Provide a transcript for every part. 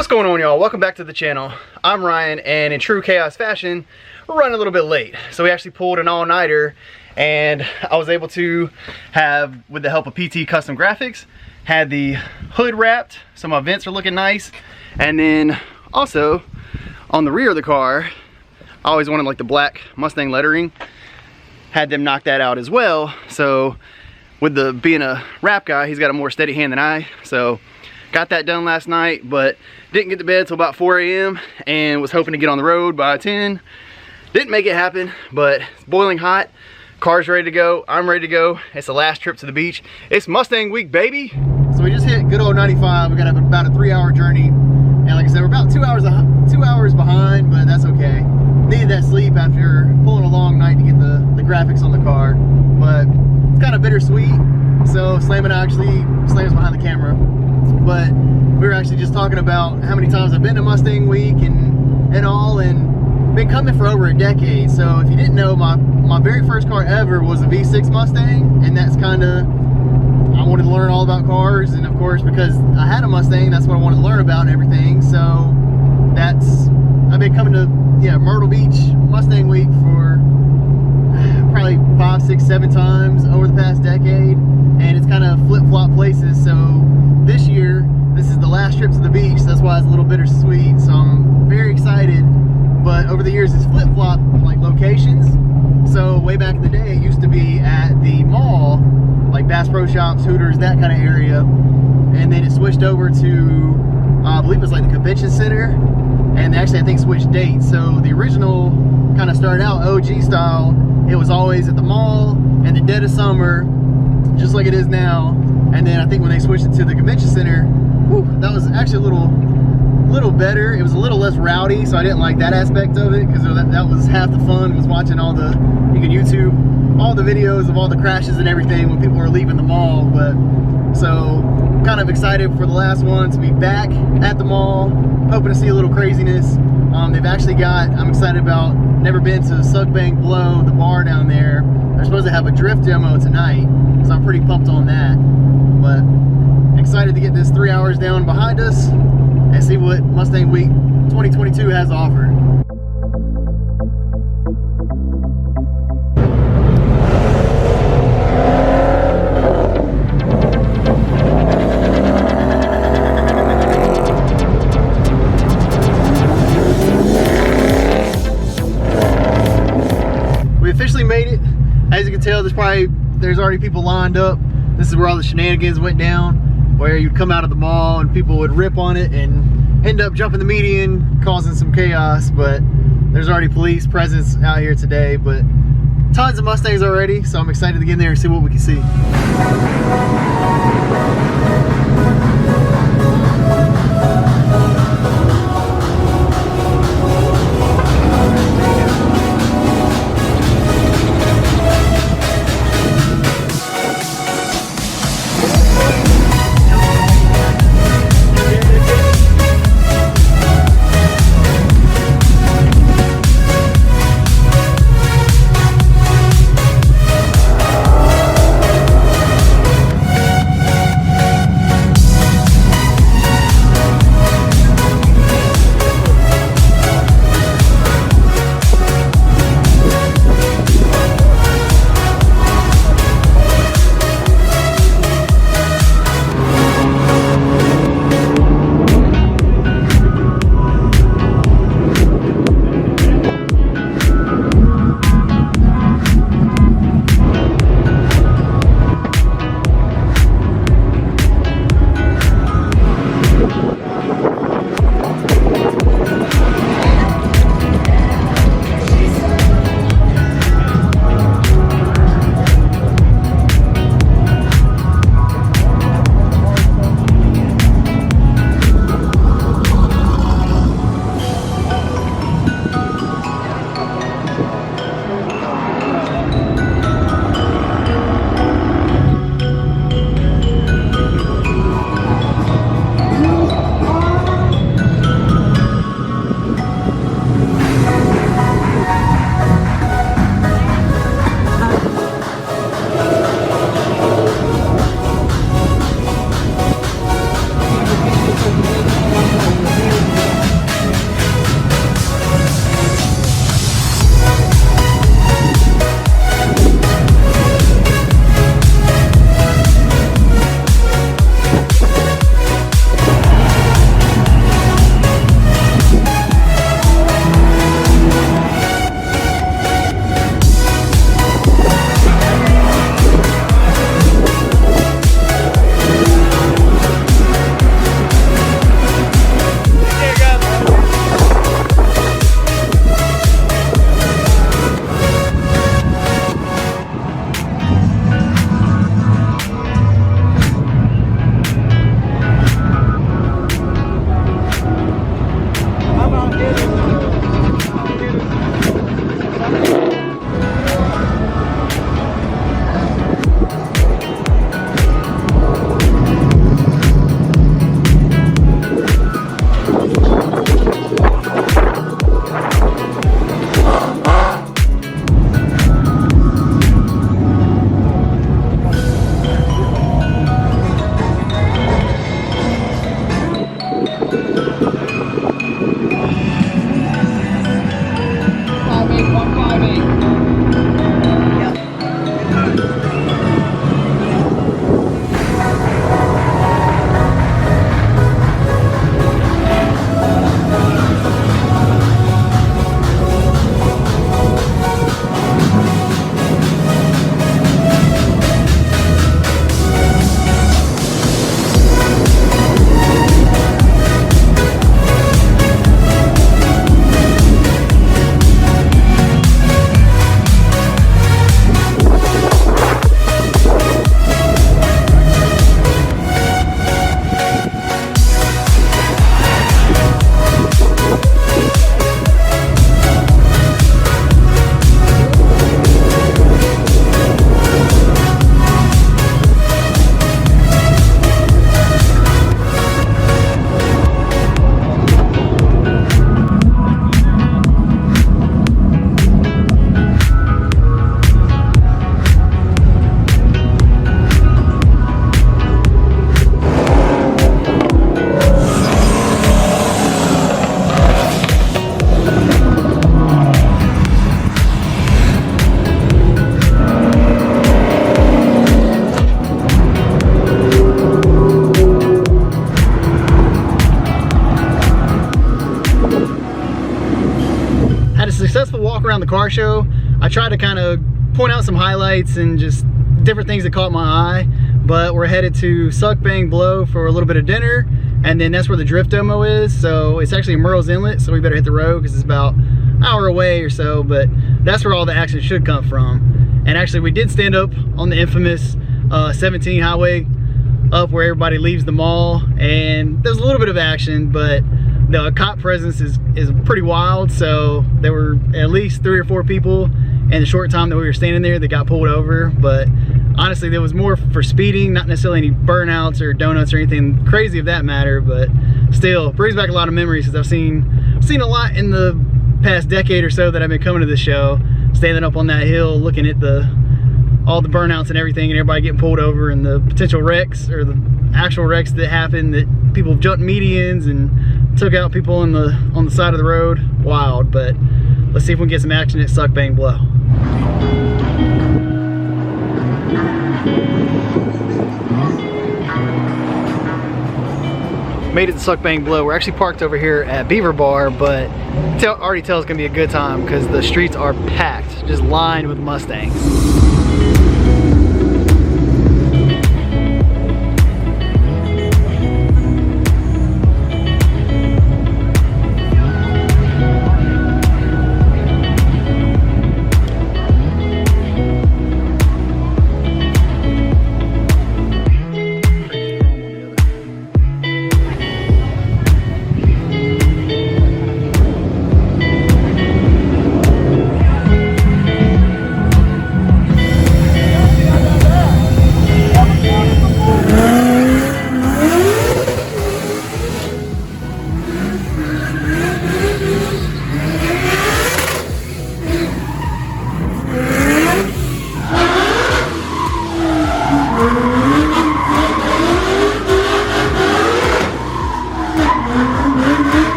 What's going on, y'all? Welcome back to the channel. I'm Ryan, and in true chaos fashion, we're running a little bit late. So we actually pulled an all-nighter, and I was able to have, with the help of PT Custom Graphics, had the hood wrapped, so my vents are looking nice. And then also, on the rear of the car, I always wanted like the black Mustang lettering. Had them knock that out as well. So with being a wrap guy, he's got a more steady hand than I. So got that done last night, but didn't get to bed till about 4 a.m. and was hoping to get on the road by 10. Didn't make it happen, but it's boiling hot. Car's ready to go. I'm ready to go. It's the last trip to the beach. It's Mustang week, baby. So we just hit good old 95. We got about a 3-hour journey. And like I said, we're about 2 hours behind, but that's okay. Needed that sleep after pulling a long night to get the graphics on the car. But it's kind of bittersweet. So Slam's behind the camera. But we were actually just talking about how many times I've been to Mustang week and all, and been coming for over a decade. So if you didn't know, my very first car ever was a V6 Mustang, and that's kind of, I wanted to learn all about cars, and of course because I had a Mustang, that's what I wanted to learn about and everything. So I've been coming to Myrtle Beach Mustang week for probably 5, 6, 7 times over the past decade, and it's kind of flip-flop places. So this year, this is the last trip to the beach, so that's why it's a little bittersweet. So I'm very excited, but over the years it's flip-flop like locations. So way back in the day, it used to be at the mall, like Bass Pro Shops, Hooters, that kind of area, and then it switched over to I believe it was like the convention center, and actually I think switched dates. So the original kind of started out OG style. It was always at the mall in the dead of summer, just like it is now. And then I think when they switched it to the convention center, that was actually a little better. It was a little less rowdy, so I didn't like that aspect of it, because that was half the fun, was watching all the, you can YouTube all the videos of all the crashes and everything when people were leaving the mall. But so kind of excited for the last one to be back at the mall, hoping to see a little craziness. They've actually got, I'm excited about, never been to Sugbang Blow, the bar down there. They're supposed to have a drift demo tonight, so I'm pretty pumped on that. But excited to get this 3 hours down behind us and see what Mustang Week 2022 has to offer. We officially made it. As you can tell, there's already people lined up. This is where all the shenanigans went down, where you'd come out of the mall and people would rip on it and end up jumping the median, causing some chaos. But there's already police presence out here today, but tons of Mustangs already, so I'm excited to get in there and see what we can see. car show, I tried to kind of point out some highlights and just different things that caught my eye. But we're headed to Suck Bang Blow for a little bit of dinner, and then that's where the drift demo is. So it's actually in Myrtle's Inlet, so we better hit the road because it's about an hour away or so, but that's where all the action should come from. And actually we did stand up on the infamous 17 highway up where everybody leaves the mall, and there's a little bit of action, but the cop presence is pretty wild. So there were at least 3 or 4 people in the short time that we were standing there that got pulled over. But honestly, there was more for speeding, not necessarily any burnouts or donuts or anything crazy of that matter, but still brings back a lot of memories because I've seen a lot in the past decade or so that I've been coming to this show, standing up on that hill looking at all the burnouts and everything, and everybody getting pulled over, and the potential wrecks or the actual wrecks that happened, that people jumped medians and took out people on the side of the road. Wild. But let's see if we can get some action at Suck Bang Blow. Made it to Suck Bang Blow. We're actually parked over here at Beaver Bar, but already tell it's gonna be a good time because the streets are packed, just lined with Mustangs.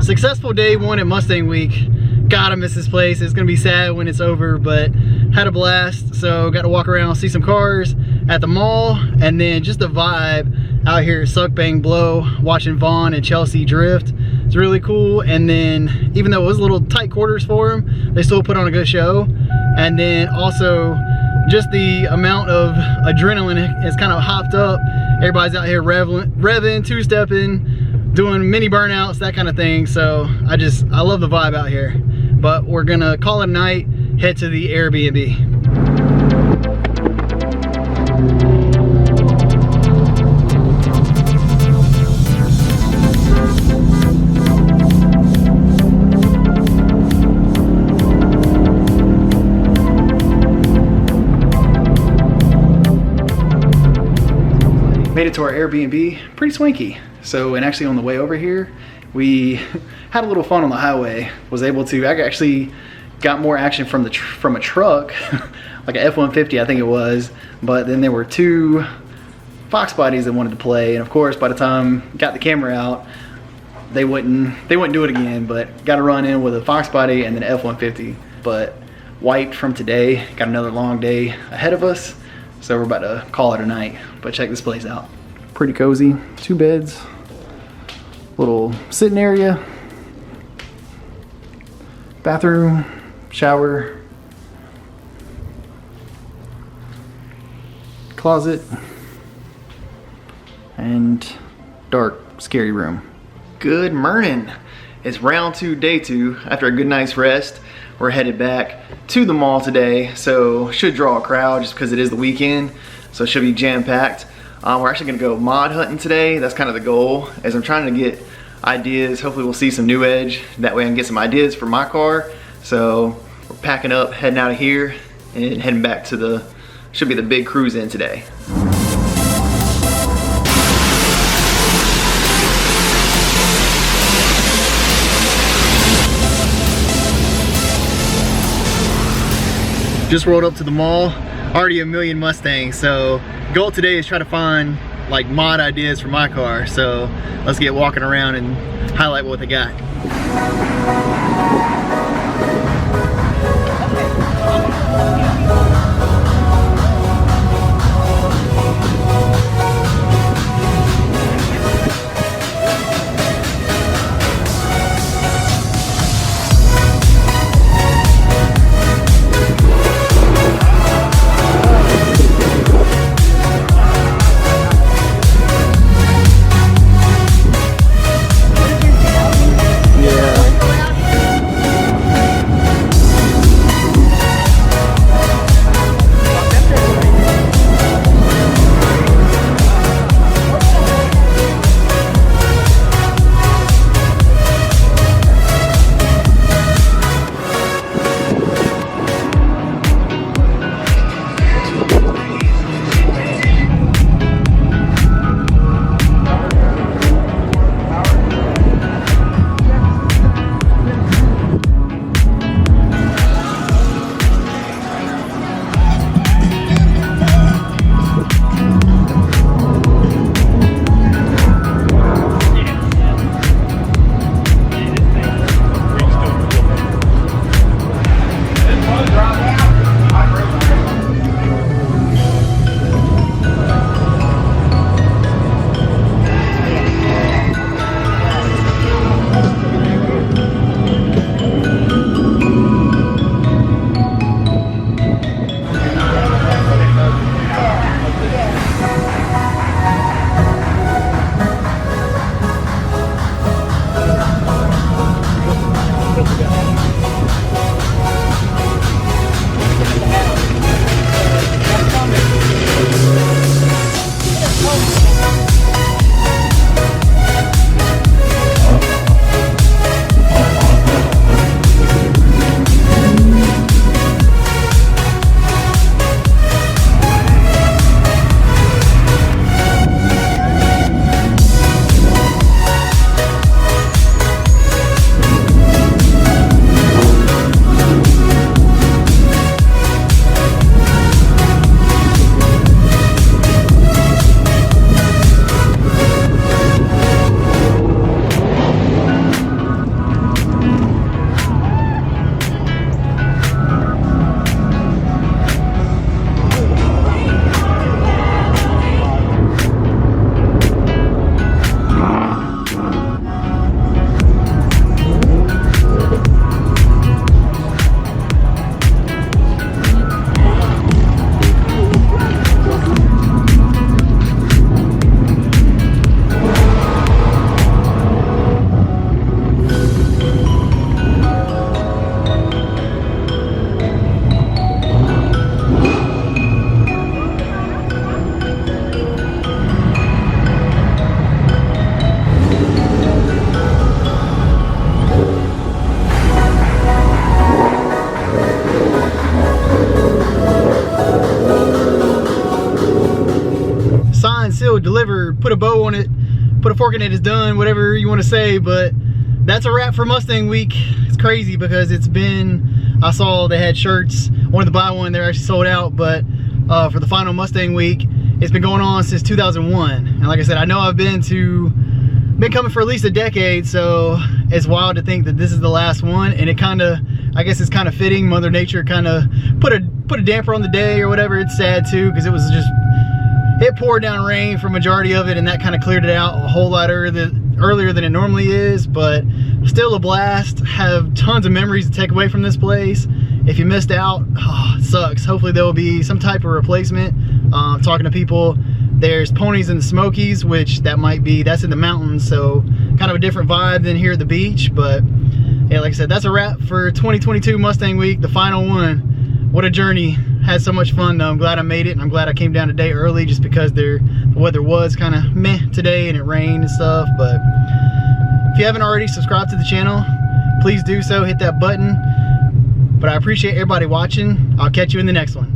Successful day one at Mustang Week. Gotta miss this place. It's gonna be sad when it's over, but had a blast. So got to walk around, see some cars at the mall, and then just the vibe out here at Suck Bang Blow, watching Vaughn and Chelsea drift. It's really cool. And then even though it was a little tight quarters for them, they still put on a good show. And then also just the amount of adrenaline is kind of hopped up. Everybody's out here revving, two-stepping, doing mini burnouts, that kind of thing. So I love the vibe out here. But we're gonna call it a night, head to the Airbnb. Made it to our Airbnb, pretty swanky. So, and actually on the way over here, we had a little fun on the highway. Was able to, I actually got more action from a truck, like a F-150 I think it was. But then there were two Fox bodies that wanted to play, and of course by the time got the camera out, they wouldn't do it again. But got to run in with a Fox body and then an F-150. But wiped from today, got another long day ahead of us. So we're about to call it a night, but check this place out. Pretty cozy, 2 beds, little sitting area, bathroom, shower, closet, and dark, scary room. Good morning. It's round 2, day 2. After a good night's rest, we're headed back to the mall today, so should draw a crowd just because it is the weekend, so it should be jam-packed. We're actually gonna go mod hunting today. That's kind of the goal, as I'm trying to get ideas. Hopefully we'll see some new edge. That way I can get some ideas for my car. So we're packing up, heading out of here, and heading back to should be the big cruise in today. Just rolled up to the mall, already a million Mustangs, so goal today is try to find like mod ideas for my car. So let's get walking around and highlight what they got. signed, sealed, delivered, put a bow on it, put a fork in it, it's done, whatever you want to say. But that's a wrap for Mustang week. It's crazy because it's been, I saw they had shirts, wanted to buy one, they're actually sold out, but for the final Mustang week, it's been going on since 2001. And like I said, I know I've been coming for at least a decade, so it's wild to think that this is the last one. And it kind of, I guess it's kind of fitting. Mother Nature kind of put a damper on the day or whatever. It's sad too, because it poured down rain for majority of it, and that kind of cleared it out a whole lot earlier than it normally is. But still a blast. Have tons of memories to take away from this place. If you missed out, oh, it sucks. Hopefully there will be some type of replacement. Talking to people, there's Ponies in the Smokies, which that's in the mountains, so kind of a different vibe than here at the beach. But yeah, like I said, that's a wrap for 2022 Mustang week, the final one. What a journey. Had so much fun though. I'm glad I made it, and I'm glad I came down today early, just because the weather was kind of meh today and it rained and stuff. But if you haven't already subscribed to the channel, please do so. Hit that button. But I appreciate everybody watching. I'll catch you in the next one.